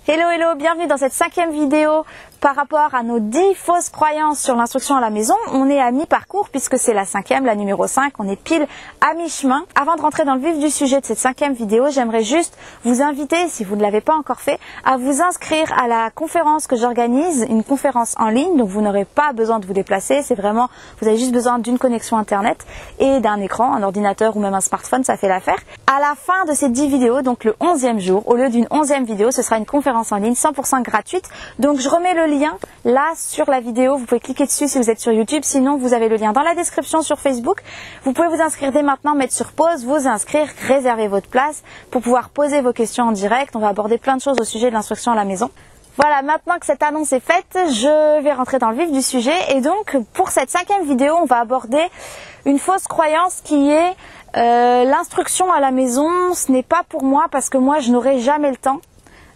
Hello hello, bienvenue dans cette 5e vidéo par rapport à nos 10 fausses croyances sur l'instruction à la maison. On est à mi-parcours puisque c'est la 5e, la numéro 5, on est pile à mi-chemin. Avant de rentrer dans le vif du sujet de cette 5e vidéo, j'aimerais juste vous inviter, si vous ne l'avez pas encore fait, à vous inscrire à la conférence que j'organise, une conférence en ligne, donc vous n'aurez pas besoin de vous déplacer, c'est vraiment, vous avez juste besoin d'une connexion internet et d'un écran, un ordinateur ou même un smartphone, ça fait l'affaire. À la fin de ces 10 vidéos, donc le 11e jour, au lieu d'une 11e vidéo, ce sera une conférence en ligne 100% gratuite. Donc je remets le lien là sur la vidéo, vous pouvez cliquer dessus si vous êtes sur YouTube, sinon vous avez le lien dans la description sur Facebook. Vous pouvez vous inscrire dès maintenant, mettre sur pause, vous inscrire, réserver votre place pour pouvoir poser vos questions en direct. On va aborder plein de choses au sujet de l'instruction à la maison. Voilà, maintenant que cette annonce est faite, je vais rentrer dans le vif du sujet. Et donc pour cette 5e vidéo, on va aborder une fausse croyance qui est l'instruction à la maison, ce n'est pas pour moi parce que moi je n'aurai jamais le temps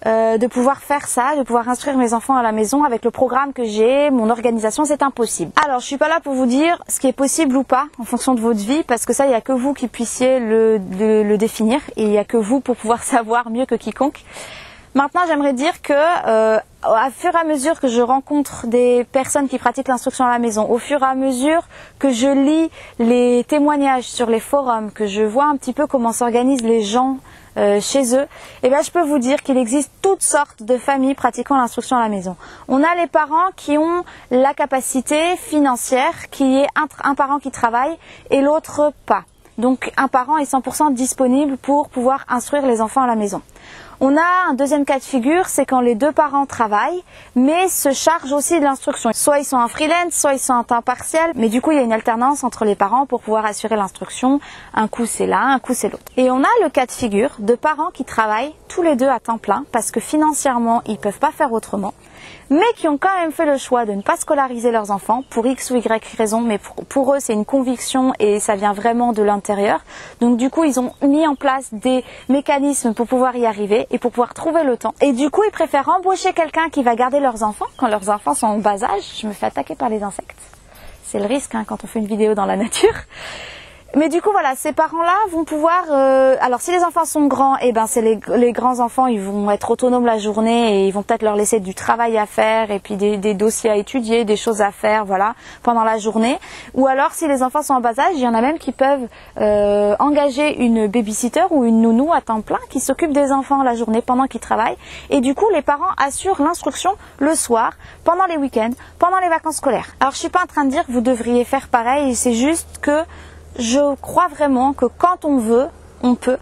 de pouvoir faire ça, de pouvoir instruire mes enfants à la maison avec le programme que j'ai, mon organisation, c'est impossible. Alors je suis pas là pour vous dire ce qui est possible ou pas en fonction de votre vie, parce que ça il n'y a que vous qui puissiez le définir et il n'y a que vous pour pouvoir savoir mieux que quiconque. Maintenant j'aimerais dire que à fur et à mesure que je rencontre des personnes qui pratiquent l'instruction à la maison, au fur et à mesure que je lis les témoignages sur les forums, que je vois un petit peu comment s'organisent les gens chez eux, et bien je peux vous dire qu'il existe toutes sortes de familles pratiquant l'instruction à la maison. On a les parents qui ont la capacité financière, qui est un parent qui travaille et l'autre pas. Donc un parent est 100% disponible pour pouvoir instruire les enfants à la maison. On a un deuxième cas de figure, c'est quand les deux parents travaillent, mais se chargent aussi de l'instruction. Soit ils sont en freelance, soit ils sont en temps partiel, mais du coup il y a une alternance entre les parents pour pouvoir assurer l'instruction. Un coup c'est l'un, un coup c'est l'autre. Et on a le cas de figure de parents qui travaillent tous les deux à temps plein, parce que financièrement ils ne peuvent pas faire autrement, mais qui ont quand même fait le choix de ne pas scolariser leurs enfants pour X ou Y raison, mais pour eux c'est une conviction et ça vient vraiment de l'intérieur. Donc du coup ils ont mis en place des mécanismes pour pouvoir y arriver et pour pouvoir trouver le temps. Et du coup ils préfèrent embaucher quelqu'un qui va garder leurs enfants quand leurs enfants sont en bas âge. Je me fais attaquer par les insectes. C'est le risque quand on fait une vidéo dans la nature. Mais du coup voilà, ces parents-là vont pouvoir, alors si les enfants sont grands, et ben c'est les grands enfants, ils vont être autonomes la journée et ils vont peut-être leur laisser du travail à faire et puis des dossiers à étudier, des choses à faire, voilà, pendant la journée. Ou alors si les enfants sont en bas âge, il y en a même qui peuvent engager une babysitter ou une nounou à temps plein qui s'occupe des enfants la journée pendant qu'ils travaillent. Et du coup les parents assurent l'instruction le soir, pendant les week-ends, pendant les vacances scolaires. Alors je suis pas en train de dire que vous devriez faire pareil, c'est juste que je crois vraiment que quand on veut, on peut,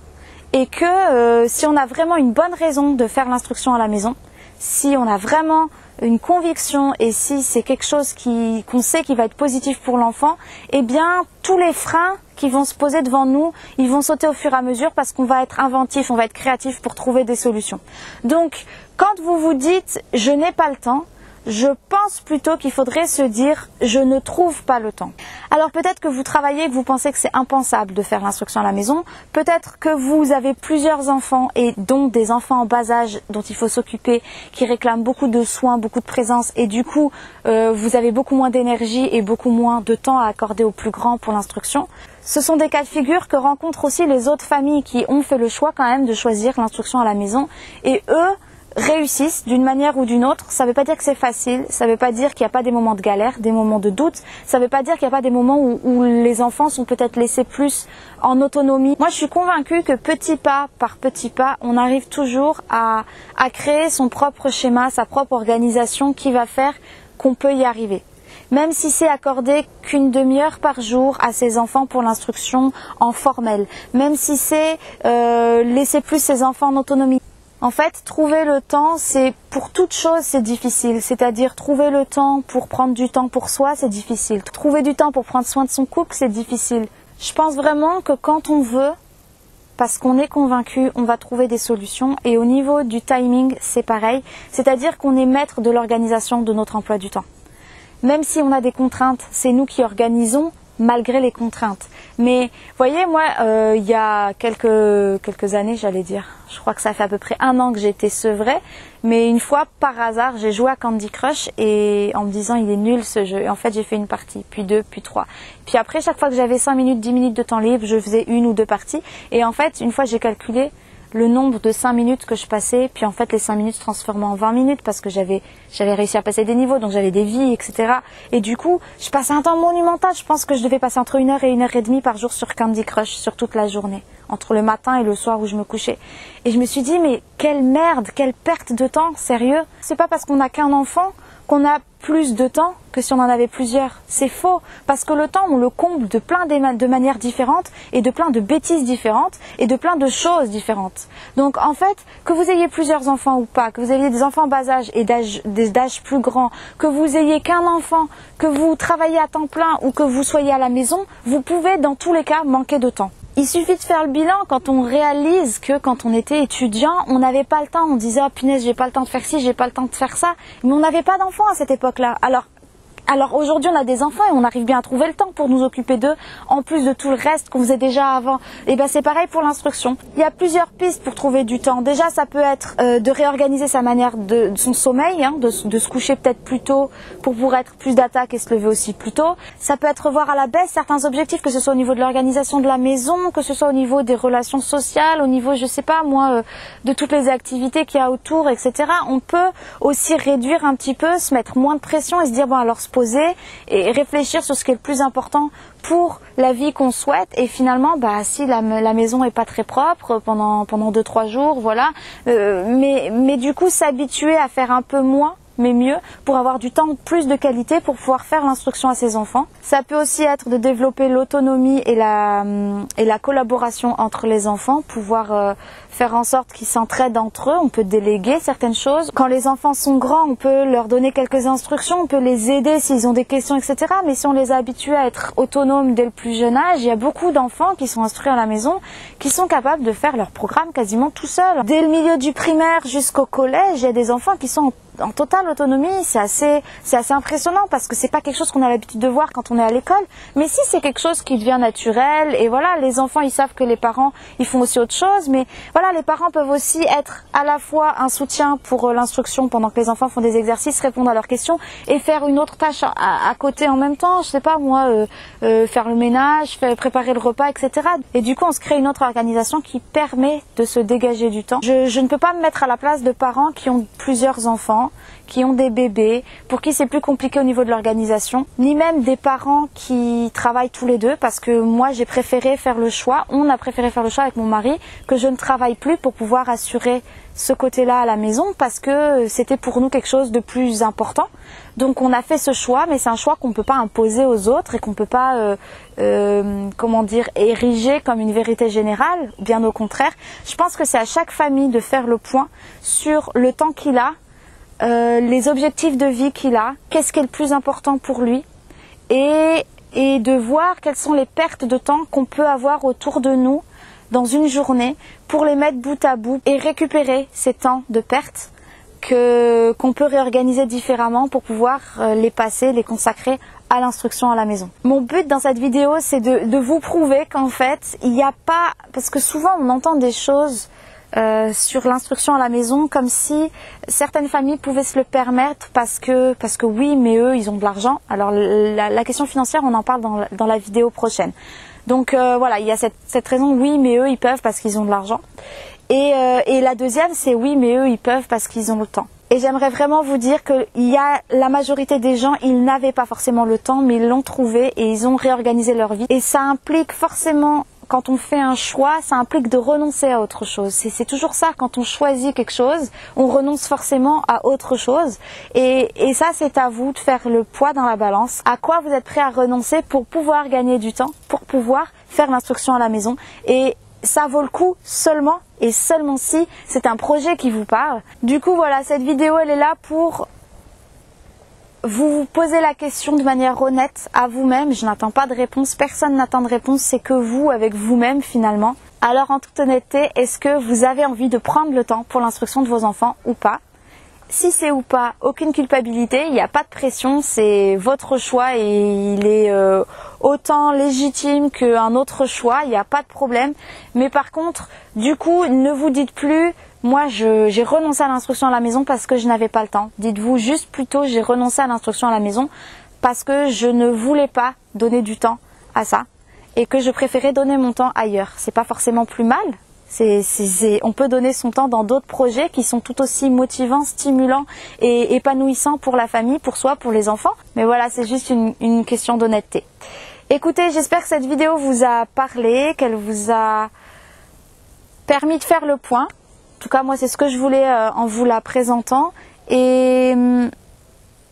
et que si on a vraiment une bonne raison de faire l'instruction à la maison, si on a vraiment une conviction et si c'est quelque chose qu'on sait qui va être positif pour l'enfant, eh bien tous les freins qui vont se poser devant nous, ils vont sauter au fur et à mesure parce qu'on va être inventif, on va être créatif pour trouver des solutions. Donc quand vous vous dites « je n'ai pas le temps », je pense plutôt qu'il faudrait se dire « je ne trouve pas le temps ». Alors peut-être que vous travaillez et que vous pensez que c'est impensable de faire l'instruction à la maison. Peut-être que vous avez plusieurs enfants et donc des enfants en bas âge dont il faut s'occuper, qui réclament beaucoup de soins, beaucoup de présence et du coup vous avez beaucoup moins d'énergie et beaucoup moins de temps à accorder aux plus grands pour l'instruction. Ce sont des cas de figure que rencontrent aussi les autres familles qui ont fait le choix quand même de choisir l'instruction à la maison et eux réussissent d'une manière ou d'une autre. Ça ne veut pas dire que c'est facile, ça ne veut pas dire qu'il n'y a pas des moments de galère, des moments de doute, ça ne veut pas dire qu'il n'y a pas des moments où les enfants sont peut-être laissés plus en autonomie. Moi je suis convaincue que petit pas par petit pas, on arrive toujours à créer son propre schéma, sa propre organisation qui va faire qu'on peut y arriver. Même si c'est accorder qu'une demi-heure par jour à ses enfants pour l'instruction en formel, même si c'est laisser plus ses enfants en autonomie. En fait, trouver le temps, c'est pour toute chose, c'est difficile. C'est-à-dire trouver le temps pour prendre du temps pour soi, c'est difficile. Trouver du temps pour prendre soin de son couple, c'est difficile. Je pense vraiment que quand on veut, parce qu'on est convaincu, on va trouver des solutions. Et au niveau du timing, c'est pareil. C'est-à-dire qu'on est maître de l'organisation de notre emploi du temps. Même si on a des contraintes, c'est nous qui organisons malgré les contraintes. Mais voyez, moi, il y a quelques années, j'allais dire, je crois que ça fait à peu près 1 an que j'ai été sevrée, mais une fois, par hasard, j'ai joué à Candy Crush et en me disant il est nul ce jeu. Et en fait, j'ai fait une partie, puis 2, puis 3. Puis après, chaque fois que j'avais 5 minutes, 10 minutes de temps libre, je faisais 1 ou 2 parties. Et en fait, une fois, j'ai calculé, le nombre de 5 minutes que je passais, puis en fait les 5 minutes se transformaient en 20 minutes parce que j'avais réussi à passer des niveaux, donc j'avais des vies, etc. Et du coup, je passais un temps monumental. Je pense que je devais passer entre 1 heure et 1 heure et demie par jour sur Candy Crush, sur toute la journée, entre le matin et le soir où je me couchais. Et je me suis dit, mais quelle merde, quelle perte de temps, sérieux. C'est pas parce qu'on n'a qu'un enfant qu'on a plus de temps que si on en avait plusieurs. C'est faux, parce que le temps, on le comble de plein de manières différentes et de plein de bêtises différentes et de plein de choses différentes. Donc en fait, que vous ayez plusieurs enfants ou pas, que vous ayez des enfants bas âge et d'âge plus grand, que vous ayez qu'un enfant, que vous travaillez à temps plein ou que vous soyez à la maison, vous pouvez dans tous les cas manquer de temps. Il suffit de faire le bilan quand on réalise que quand on était étudiant, on n'avait pas le temps. On disait, oh punaise, j'ai pas le temps de faire ci, j'ai pas le temps de faire ça. Mais on n'avait pas d'enfants à cette époque-là. Alors aujourd'hui, on a des enfants et on arrive bien à trouver le temps pour nous occuper d'eux, en plus de tout le reste qu'on faisait déjà avant. Et ben c'est pareil pour l'instruction. Il y a plusieurs pistes pour trouver du temps. Déjà, ça peut être de réorganiser sa manière de son sommeil, de se coucher peut-être plus tôt pour pouvoir être plus d'attaque et se lever aussi plus tôt. Ça peut être revoir à la baisse certains objectifs, que ce soit au niveau de l'organisation de la maison, que ce soit au niveau des relations sociales, au niveau, je sais pas moi, de toutes les activités qu'il y a autour, etc. On peut aussi réduire un petit peu, se mettre moins de pression et se dire, bon alors se poser et réfléchir sur ce qui est le plus important pour la vie qu'on souhaite. Et finalement, si la maison est pas très propre pendant 2-3 jours, voilà, mais du coup s'habituer à faire un peu moins mais mieux, pour avoir du temps plus de qualité pour pouvoir faire l'instruction à ses enfants. Ça peut aussi être de développer l'autonomie et la collaboration entre les enfants, pouvoir faire en sorte qu'ils s'entraident entre eux. On peut déléguer certaines choses. Quand les enfants sont grands, on peut leur donner quelques instructions, on peut les aider s'ils ont des questions, etc. Mais si on les a habitués à être autonomes dès le plus jeune âge, il y a beaucoup d'enfants qui sont instruits à la maison, qui sont capables de faire leur programme quasiment tout seuls. Dès le milieu du primaire jusqu'au collège, il y a des enfants qui sont en totale autonomie. C'est assez impressionnant parce que c'est pas quelque chose qu'on a l'habitude de voir quand on est à l'école, mais si c'est quelque chose qui devient naturel. Et voilà, les enfants ils savent que les parents ils font aussi autre chose, mais voilà, les parents peuvent aussi être à la fois un soutien pour l'instruction pendant que les enfants font des exercices, répondre à leurs questions et faire une autre tâche à côté en même temps, je sais pas moi, faire le ménage, préparer le repas, etc. Et du coup on se crée une autre organisation qui permet de se dégager du temps. Je ne peux pas me mettre à la place de parents qui ont plusieurs enfants, qui ont des bébés, pour qui c'est plus compliqué au niveau de l'organisation, ni même des parents qui travaillent tous les deux, parce que moi j'ai préféré faire le choix, on a préféré faire le choix avec mon mari, que je ne travaille plus pour pouvoir assurer ce côté-là à la maison, parce que c'était pour nous quelque chose de plus important. Donc on a fait ce choix, mais c'est un choix qu'on ne peut pas imposer aux autres et qu'on ne peut pas ériger comme une vérité générale, bien au contraire. Je pense que c'est à chaque famille de faire le point sur le temps qu'il a, les objectifs de vie qu'il a, qu'est-ce qui est le plus important pour lui, et de voir quelles sont les pertes de temps qu'on peut avoir autour de nous dans une journée pour les mettre bout à bout et récupérer ces temps de perte qu'on peut réorganiser différemment pour pouvoir les passer, les consacrer à l'instruction à la maison. Mon but dans cette vidéo, c'est de vous prouver qu'en fait, il n'y a pas... Parce que souvent, on entend des choses sur l'instruction à la maison comme si certaines familles pouvaient se le permettre parce que oui, mais eux, ils ont de l'argent. Alors, la question financière, on en parle dans la vidéo prochaine. Donc, voilà, il y a cette raison, oui, mais eux, ils peuvent parce qu'ils ont de l'argent. Et la deuxième, c'est oui, mais eux, ils peuvent parce qu'ils ont le temps. Et j'aimerais vraiment vous dire que la majorité des gens, ils n'avaient pas forcément le temps, mais ils l'ont trouvé et ils ont réorganisé leur vie. Et ça implique forcément, quand on fait un choix, ça implique de renoncer à autre chose. C'est toujours ça, quand on choisit quelque chose, on renonce forcément à autre chose. Et ça, c'est à vous de faire le poids dans la balance. À quoi vous êtes prêt à renoncer pour pouvoir gagner du temps, pour pouvoir faire l'instruction à la maison. Et ça vaut le coup seulement et seulement si c'est un projet qui vous parle. Du coup voilà, cette vidéo elle est là pour vous poser la question de manière honnête à vous-même. Je n'attends pas de réponse, personne n'attend de réponse, c'est que vous avec vous-même finalement. Alors en toute honnêteté, est-ce que vous avez envie de prendre le temps pour l'instruction de vos enfants ou pas? Si c'est ou pas, aucune culpabilité, il n'y a pas de pression, c'est votre choix et il est autant légitime qu'un autre choix, il n'y a pas de problème. Mais par contre, du coup, ne vous dites plus, moi j'ai renoncé à l'instruction à la maison parce que je n'avais pas le temps. Dites-vous juste plutôt, j'ai renoncé à l'instruction à la maison parce que je ne voulais pas donner du temps à ça et que je préférais donner mon temps ailleurs. C'est pas forcément plus mal. On peut donner son temps dans d'autres projets qui sont tout aussi motivants, stimulants et épanouissants pour la famille, pour soi, pour les enfants. Mais voilà, c'est juste une question d'honnêteté. Écoutez, j'espère que cette vidéo vous a parlé, qu'elle vous a permis de faire le point. En tout cas, moi, c'est ce que je voulais en vous la présentant. Et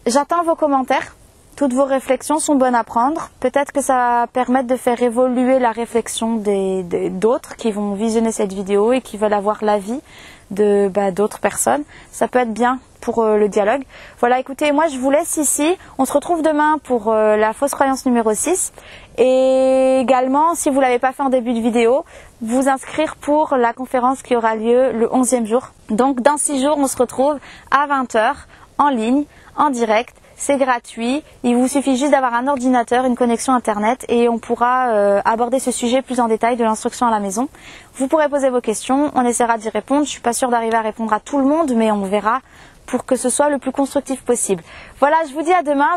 j'attends vos commentaires. Toutes vos réflexions sont bonnes à prendre. Peut-être que ça va permettre de faire évoluer la réflexion d'autres qui vont visionner cette vidéo et qui veulent avoir l'avis d'autres personnes. Ça peut être bien pour le dialogue. Voilà, écoutez, moi je vous laisse ici. On se retrouve demain pour la fausse croyance numéro 6. Et également, si vous ne l'avez pas fait en début de vidéo, vous inscrire pour la conférence qui aura lieu le 11e jour. Donc dans 6 jours, on se retrouve à 20 h en ligne, en direct. C'est gratuit, il vous suffit juste d'avoir un ordinateur, une connexion internet et on pourra aborder ce sujet plus en détail de l'instruction à la maison. Vous pourrez poser vos questions, on essaiera d'y répondre. Je ne suis pas sûre d'arriver à répondre à tout le monde, mais on verra pour que ce soit le plus constructif possible. Voilà, je vous dis à demain.